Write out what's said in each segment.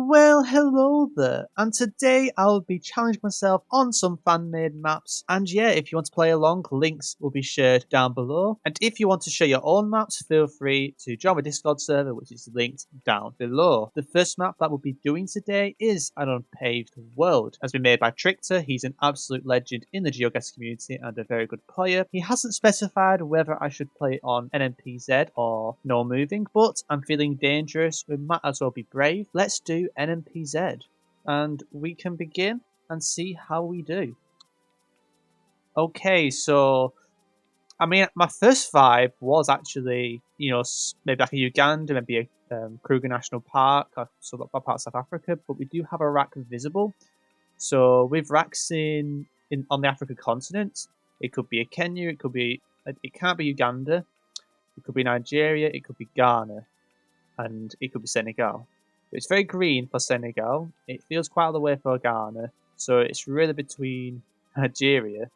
Well, hello there, and today I'll be challenging myself on some fan-made maps, and yeah, if you want to play along, links will be shared down below, and if you want to share your own maps, feel free to join my Discord server, which is linked down below. The first map that we'll be doing today is an unpaved world. It has been made by Trickter. He's an absolute legend in the GeoGuessr community and a very good player. He hasn't specified whether I should play on NMPZ or no moving, but I'm feeling dangerous. We might as well be brave. Let's do NMPZ, and we can begin and see how we do. Okay, so I mean, my first vibe was actually, maybe like a Uganda, maybe a Kruger National Park, or some part of South Africa, but we do have a rack visible. So with racks on the African continent, it could be a Kenya, it can't be Uganda, it could be Nigeria, it could be Ghana, and it could be Senegal. It's very green for Senegal. It feels quite out of the way for Ghana. So it's really between Nigeria,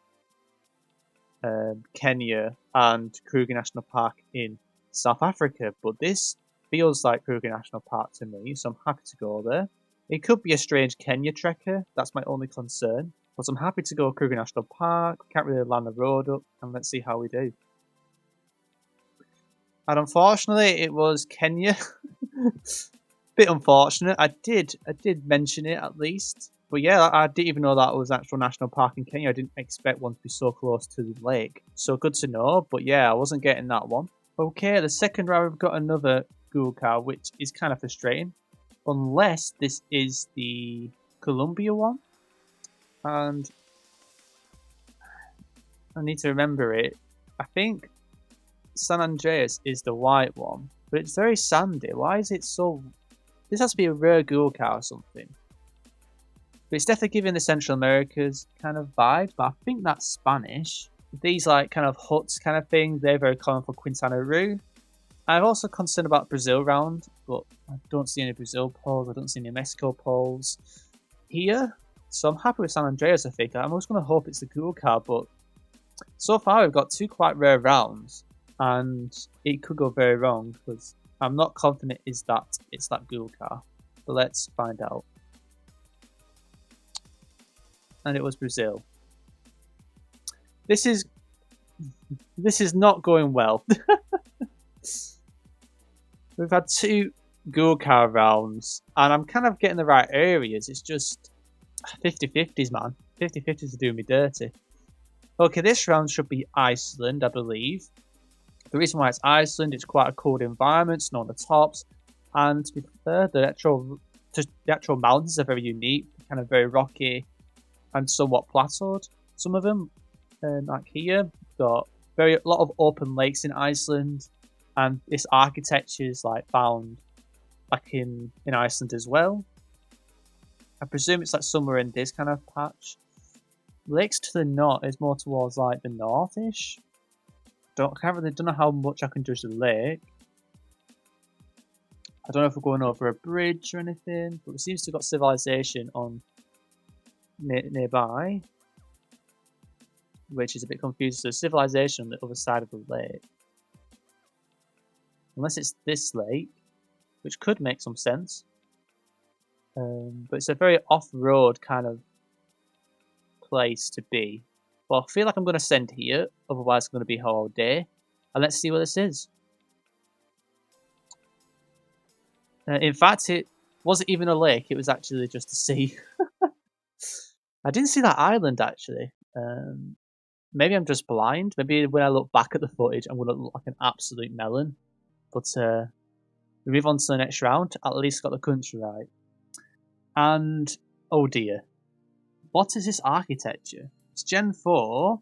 Kenya, and Kruger National Park in South Africa. But this feels like Kruger National Park to me, so I'm happy to go there. It could be a strange Kenya trekker. That's my only concern. But I'm happy to go Kruger National Park. We can't really land the road up, and let's see how we do. And unfortunately, it was Kenya. Bit unfortunate. I did mention it at least, but yeah, I didn't even know that it was an actual national park in Kenya. I didn't expect one to be so close to the lake. So good to know. But yeah, I wasn't getting that one. Okay, the second round we've got another Google car, which is kind of frustrating, unless this is the Colombia one, and I need to remember it. I think San Andreas is the white one, but it's very sandy. Why is it so? This has to be a rare Google car or something. But it's definitely giving the Central Americas kind of vibe, but I think that's Spanish. These like kind of huts kind of thing, they're very common for Quintana Roo. I'm also concerned about Brazil round, but I don't see any Brazil poles, I don't see any Mexico poles here. So I'm happy with San Andreas, I think. I'm just going to hope it's the Google car, but so far we've got two quite rare rounds, and it could go very wrong, because I'm not confident it's that Google car, but let's find out. And it was Brazil. This is not going well. We've had two Google car rounds, and I'm kind of getting the right areas. It's just 50-50s, man. 50-50s are doing me dirty. Okay, this round should be Iceland, I believe. The reason why it's Iceland, it's quite a cold environment, snow on the tops, and to be fair, the actual mountains are very unique, kind of very rocky and somewhat plateaued. Some of them, like here, got a lot of open lakes in Iceland, and this architecture is like found back in Iceland as well. I presume it's like somewhere in this kind of patch. Lakes to the north is more towards like the northish. I don't know how much I can judge the lake. I don't know if we're going over a bridge or anything, but it seems to have got civilization on nearby, which is a bit confusing. So civilization on the other side of the lake, unless it's this lake, which could make some sense. But it's a very off-road kind of place to be. Well, I feel like I'm going to send here, otherwise it's going to be all day. And let's see what this is. In fact, it wasn't even a lake, it was actually just a sea. I didn't see that island, actually. Maybe I'm just blind. Maybe when I look back at the footage, I'm going to look like an absolute melon. But we move on to the next round. At least got the country right. And, oh dear. What is this architecture? It's Gen 4.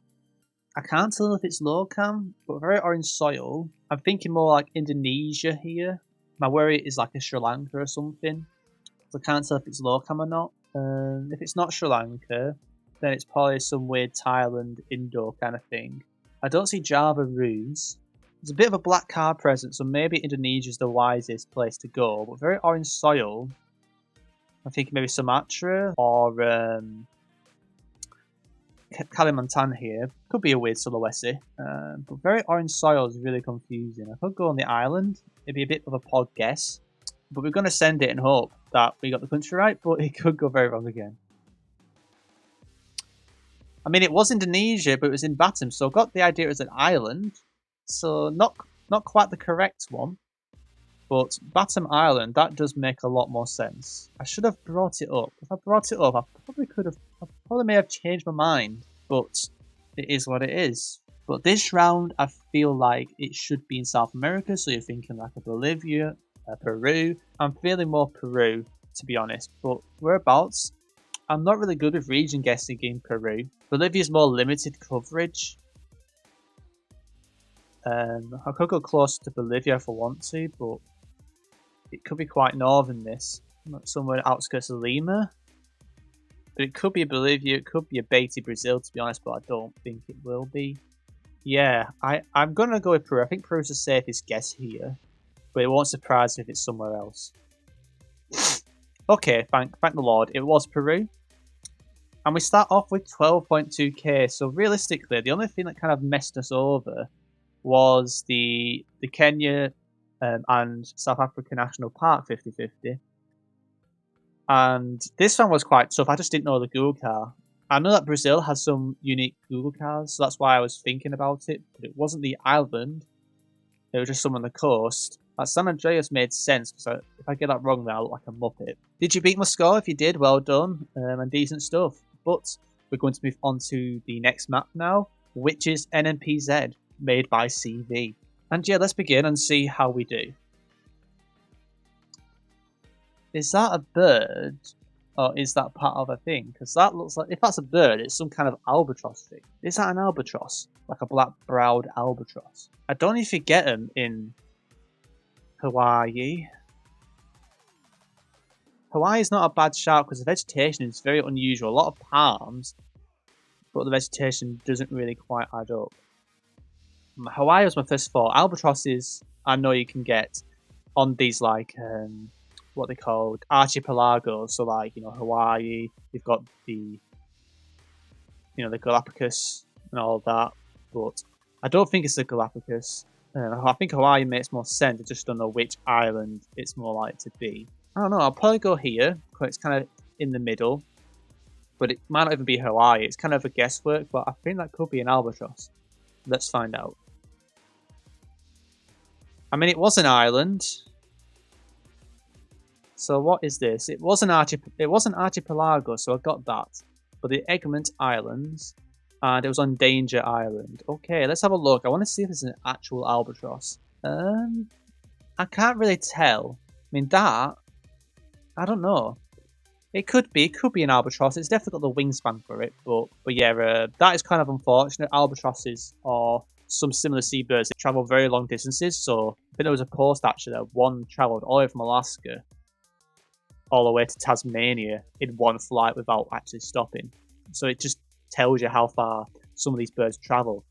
I can't tell if it's low cam, but very orange soil. I'm thinking more like Indonesia here. My worry is like a Sri Lanka or something. So I can't tell if it's low cam or not. If it's not Sri Lanka, then it's probably some weird Thailand, Indo kind of thing. I don't see Java roofs. There's a bit of a black car present, so maybe Indonesia is the wisest place to go. But very orange soil. I'm thinking maybe Sumatra or Kalimantan here. Could be a weird Sulawesi. But very orange soil is really confusing. I could go on the island. It'd be a bit of a pod guess. But we're going to send it and hope that we got the country right, but it could go very wrong again. I mean, it was Indonesia, but it was in Batam, so I got the idea it was an island. So not quite the correct one. But Batam Island, that does make a lot more sense. I should have brought it up. If I brought it up, I probably may have changed my mind. But it is what it is. But this round, I feel like it should be in South America. So you're thinking like a Bolivia, Peru. I'm feeling more Peru, to be honest. But whereabouts? I'm not really good with region guessing in Peru. Bolivia's more limited coverage. I could go close to Bolivia if I want to, but it could be quite northern, this. Somewhere outskirts of Lima. But it could be Bolivia, it could be a Beatty, Brazil, to be honest, but I don't think it will be. Yeah, I'm going to go with Peru. I think Peru's the safest guess here. But it won't surprise me if it's somewhere else. Okay, thank the Lord. It was Peru. And we start off with 12.2k. So realistically, the only thing that kind of messed us over was the Kenya and South Africa National Park 50-50. And this one was quite tough. I just didn't know the Google car. I know that Brazil has some unique Google cars, so that's why I was thinking about it. But it wasn't the island. It was just some on the coast. San Andreas made sense, because if I get that wrong, then I look like a muppet. Did you beat my score? If you did, well done, and decent stuff. But we're going to move on to the next map now, which is NNPZ, made by CV. And yeah, let's begin and see how we do. Is that a bird? Or is that part of a thing? Because that looks like, if that's a bird, it's some kind of albatross thing. Is that an albatross? Like a black-browed albatross? I don't know if you get them in Hawaii. Hawaii is not a bad shout because the vegetation is very unusual. A lot of palms, but the vegetation doesn't really quite add up. Hawaii was my first thought. Albatrosses, I know you can get on these like what they called archipelagos. So like Hawaii, you've got the the Galapagos and all of that. But I don't think it's the Galapagos. I think Hawaii makes more sense. I just don't know which island it's more likely to be. I don't know. I'll probably go here because it's kind of in the middle. But it might not even be Hawaii. It's kind of a guesswork, but I think that could be an albatross. Let's find out. I mean, it was an island. So what is this? It was an archipelago, so I got that. But the Egmont Islands, and it was on Danger Island. Okay, let's have a look. I want to see if it's an actual albatross. I can't really tell. I mean, that, I don't know. It could be an albatross. It's definitely got the wingspan for it, but yeah, that is kind of unfortunate. Albatrosses or some similar seabirds, they travel very long distances. So I think there was a post actually that one travelled all the way from Alaska all the way to Tasmania in one flight without actually stopping. So it just tells you how far some of these birds travel.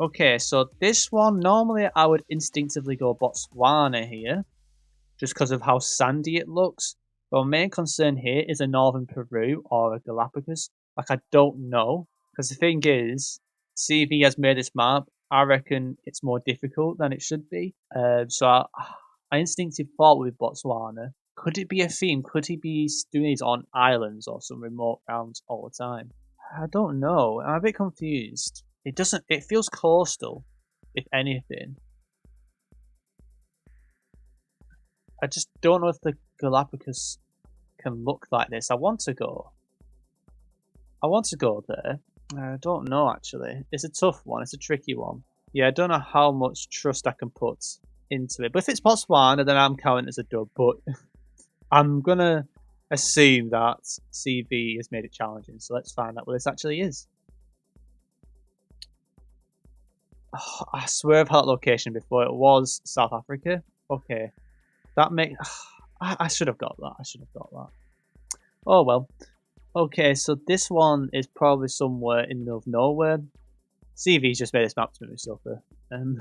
Okay, so this one, normally I would instinctively go Botswana here, just because of how sandy it looks. But my main concern here is a northern Peru or a Galapagos. Like, I don't know. Because the thing is, CV has made this map. I reckon it's more difficult than it should be. So I instinctively thought with Botswana. Could it be a theme? Could he be doing these on islands or some remote grounds all the time? I don't know. I'm a bit confused. It feels coastal, if anything. I just don't know if the Galapagos can look like this. I want to go there. I don't know, actually. It's a tough one. It's a tricky one. Yeah, I don't know how much trust I can put into it. But if it's Botswana, then I'm counting as a dub. But I'm going to assume that CV has made it challenging. So let's find out what this actually is. Oh, I swear I've had location before. It was South Africa. Okay. That makes... I should have got that. Oh well. Okay, so this one is probably somewhere in the middle of nowhere. CV's just made this map to make me suffer. And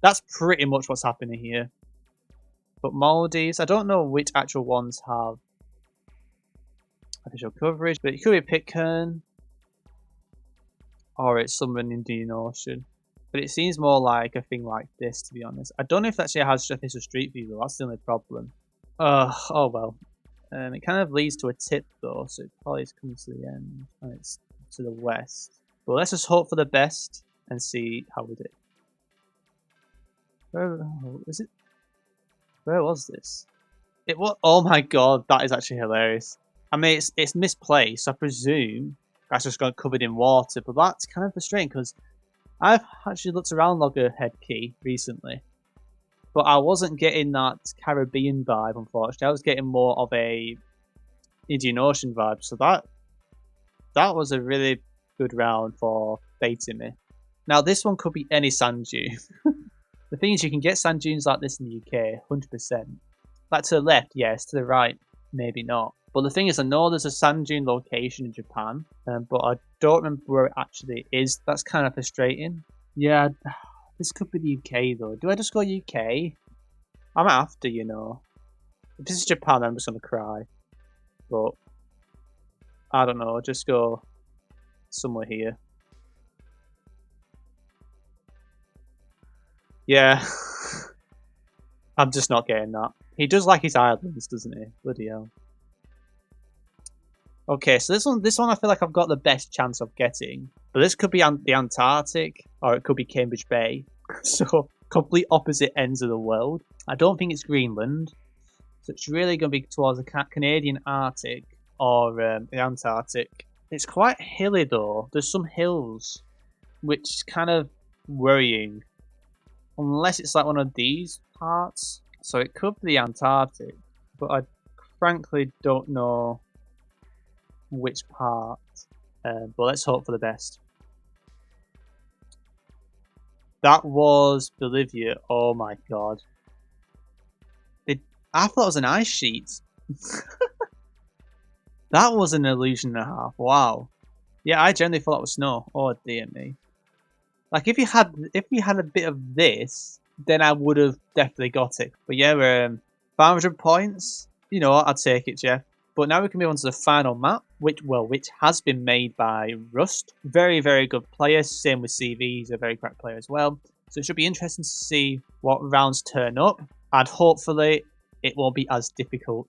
that's pretty much what's happening here. But Maldives, I don't know which actual ones have official coverage, but it could be Pitcairn. Or it's somewhere in the Indian Ocean. But it seems more like a thing like this, to be honest. I don't know if it actually has official street view, though. That's the only problem. Oh well. It kind of leads to a tip though, so it probably comes to the end and it's to the west. But let's just hope for the best and see how we do. Where is it? Where was this? It was. Oh my god, that is actually hilarious. I mean, it's misplaced. So I presume that's just got covered in water, but that's kind of frustrating because I've actually looked around Loggerhead Key recently, but I wasn't getting that Caribbean vibe. Unfortunately, I was getting more of a Indian Ocean vibe. So that was a really good round for baiting me. Now this one could be any sand dune. The thing is, you can get sand dunes like this in the UK, 100%. Like to the left, yes. To the right, maybe not. But the thing is, I know there's a sand dune location in Japan, but I don't remember where it actually is. That's kind of frustrating. Yeah, this could be the UK though. Do I just go UK? I'm after, you know. If this is Japan, I'm just gonna cry. But I don't know. Just go somewhere here. Yeah, I'm just not getting that. He does like his islands, doesn't he? Bloody hell. Okay, so this one I feel like I've got the best chance of getting. But this could be the Antarctic, or it could be Cambridge Bay. So complete opposite ends of the world. I don't think it's Greenland, so it's really going to be towards the Canadian Arctic or the Antarctic. It's quite hilly though. There's some hills, which is kind of worrying. Unless it's like one of these parts. So it could be the Antarctic, but I frankly don't know which part. But let's hope for the best. That was Bolivia. Oh my god. I thought it was an ice sheet. That was an illusion and a half. Wow. Yeah, I generally thought it was snow. Oh dear me. Like if we had a bit of this, then I would have definitely got it. But yeah, 500 points. You know, I'd take it, Jeff. But now we can move on to the final map, which has been made by Rust. Very, very good player. Same with CV. He's a very crack player as well. So it should be interesting to see what rounds turn up. And hopefully it won't be as difficult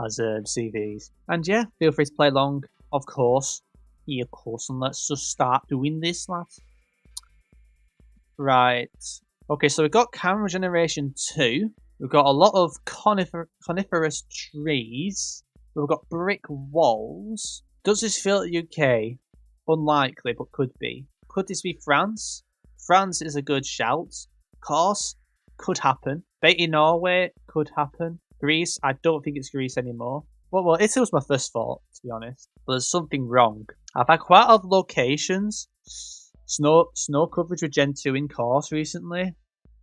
as CVs. And yeah, feel free to play along, of course. Yeah, of course. And let's just start doing this, lads. Right. Okay, so we've got camera generation 2. We've got a lot of coniferous trees. We've got brick walls. Does this feel UK? Unlikely, but could be. Could this be France? France is a good shout. Of course, could happen. Maybe Norway could happen. Greece, I don't think it's Greece anymore. Well, Italy was my first thought, to be honest. But there's something wrong. I've had quite a lot of locations. Snow coverage with Gen 2 in course recently.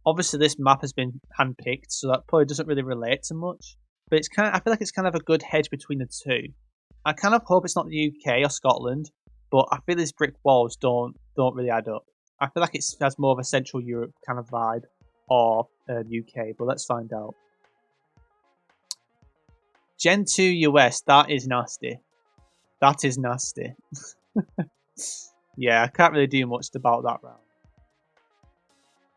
Obviously, this map has been handpicked, so that probably doesn't really relate to much. But I feel like it's kind of a good hedge between the two. I kind of hope it's not the UK or Scotland, but I feel these brick walls don't really add up. I feel like it has more of a Central Europe kind of vibe, or UK, but let's find out. Gen 2 US, that is nasty. That is nasty. Yeah, I can't really do much about that round.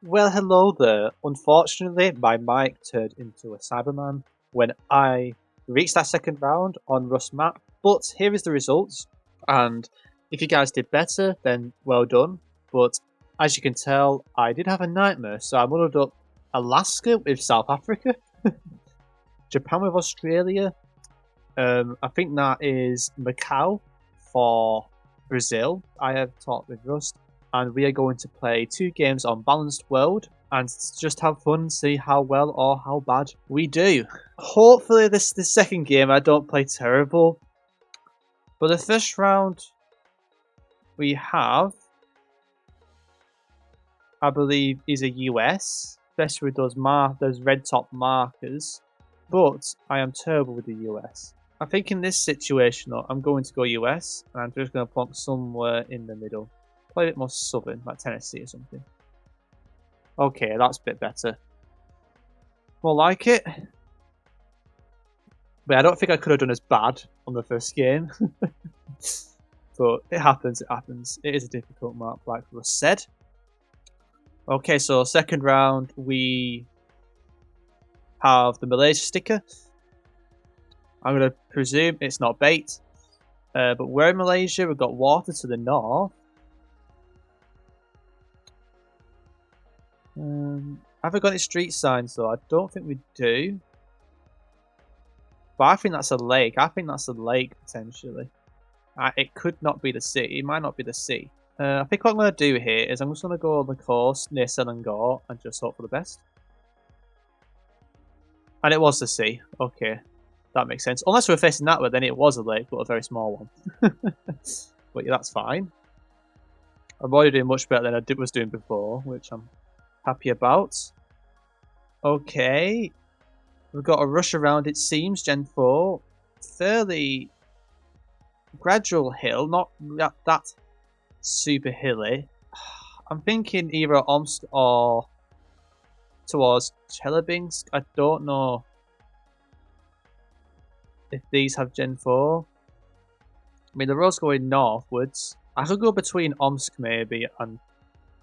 Well, hello there. Unfortunately, my mic turned into a Cyberman when I reached that second round on Rust map. But here is the results. And if you guys did better, then well done. But as you can tell, I did have a nightmare. So I muddled up Alaska with South Africa, Japan with Australia. I think that is Macau for Brazil. I have talked with Rust, and we are going to play 2 games on Balanced World and just have fun, see how well or how bad we do. Hopefully this second game I don't play terrible. But the first round we have, I believe, is a US, especially with those red top markers. But I am terrible with the US. I think in this situation, though, I'm going to go US, and I'm just going to plonk somewhere in the middle. Probably a bit more southern, like Tennessee or something. Okay, that's a bit better. More like it. But I don't think I could have done as bad on the first game. But it happens, it happens. It is a difficult map, like Russ said. Okay, so second round, we have the Malaysia sticker. I'm going to presume it's not bait. But we're in Malaysia. We've got water to the north. Have we got any street signs though? I don't think we do. But I think that's a lake. I think that's a lake potentially. It could not be the sea. It might not be the sea. I think what I'm going to do here is I'm just going to go on the coast near Selangor and just hope for the best. And it was the sea. Okay. That makes sense. Unless we're facing that way, then it was a lake, but a very small one. But yeah, that's fine. I'm already doing much better than I was doing before, which I'm happy about. Okay. We've got a rush around, it seems, Gen 4. Fairly gradual hill, not that super hilly. I'm thinking either Omsk or towards Chelyabinsk. I don't know if these have Gen 4. I mean, the road's going northwards. I could go between Omsk maybe and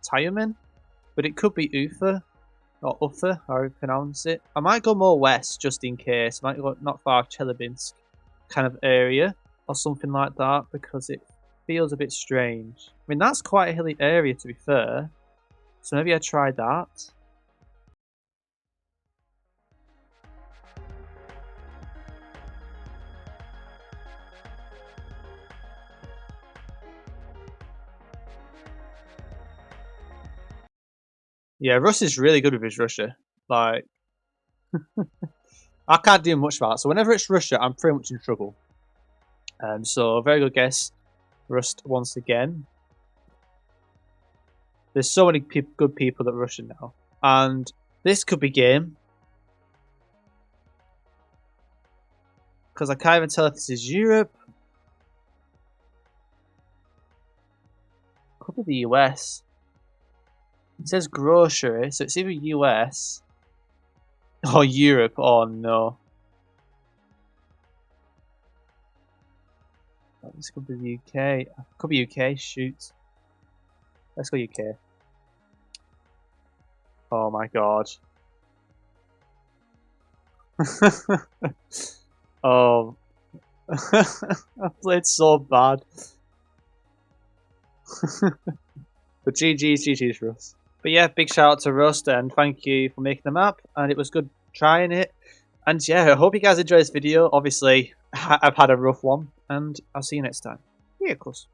Tyumen, but it could be Ufa or Ufa, how I pronounce it. I might go more west just in case. I might go not far Chelyabinsk kind of area or something like that because it feels a bit strange. I mean, that's quite a hilly area to be fair, so maybe I try that. Yeah, Russ is really good with his Russia. Like, I can't do much about it. So whenever it's Russia, I'm pretty much in trouble. So very good guess, Rust once again. There's so many good people that Russian now, and this could be game because I can't even tell if this is Europe. Could be the US. It says grocery, so it's either US or Europe. Oh no. This could be the UK. Could be UK. Shoot. Let's go UK. Oh my god. Oh. I played so bad. But GG's for us. But yeah, big shout out to Rust and thank you for making the map. And it was good trying it. And yeah, I hope you guys enjoyed this video. Obviously, I've had a rough one. And I'll see you next time. Yeah, of course.